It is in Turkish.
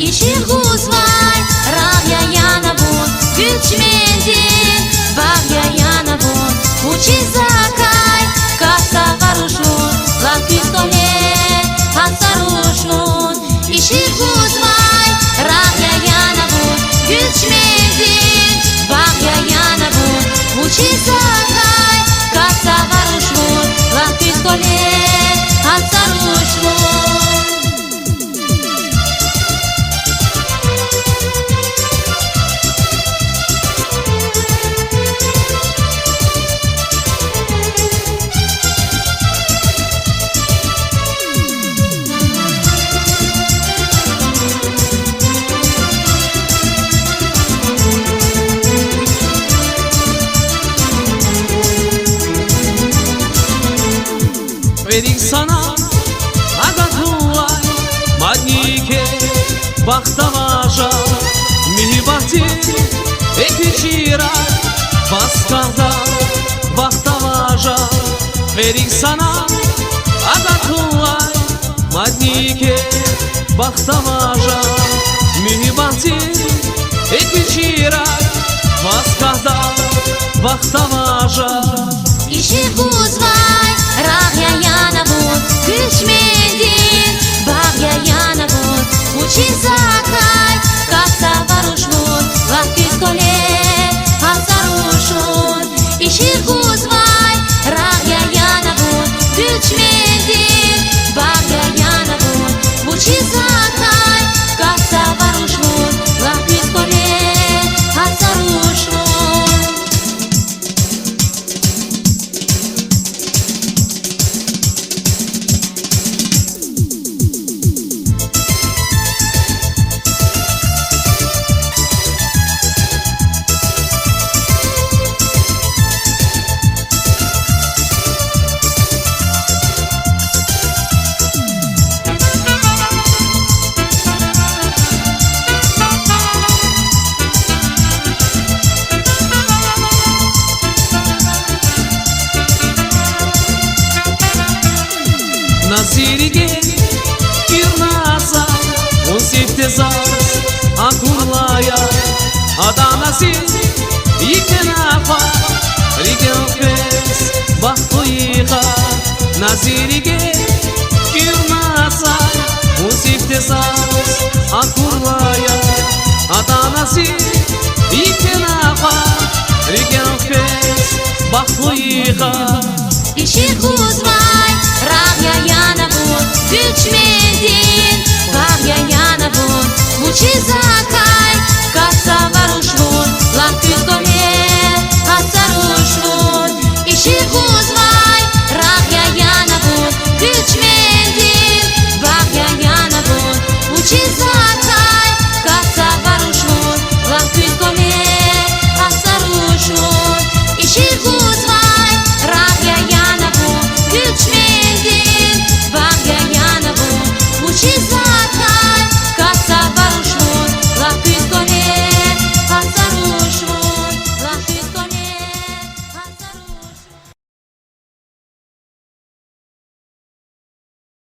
İşi huzvay, rağya yana bun, güçmendin, bağya yana bun, uçi zakay, kasa varuşun, lan pistole, hasaruşun. İşi huzvay, rağya yana bun, güçmendin, bağya yana bun, uçi zakay, kasa varuşun, lan pistole, hasaruşun. Verik sana agatulay madnike bahtavaja mihibati ekvichira baskalda bahtavaja. Verik sana agatulay madnike bahtavaja mihibati ekvichira baskalda bahtavaja. İşi huzvay, rağya yana bun, güçmendin, bağya yana bun, uçi zakay, kasa varuşun, lan pistole, hasaruşun. İşi huzvay, rağya yana bun, güçmendin, bağya yana bun, uçi zakay, kasa varuşun, lan pistole, hasaruşun. Nazirige kirnaza un siftezas akurlaya adanasi ikenafa rigelpes bahtoyiga. Nazirige kirnaza un siftezas akurlaya adanasi ikenafa rigelpes bahtoyiga. İşi huzvay, rağya yana bun, güçmendin, bağya yana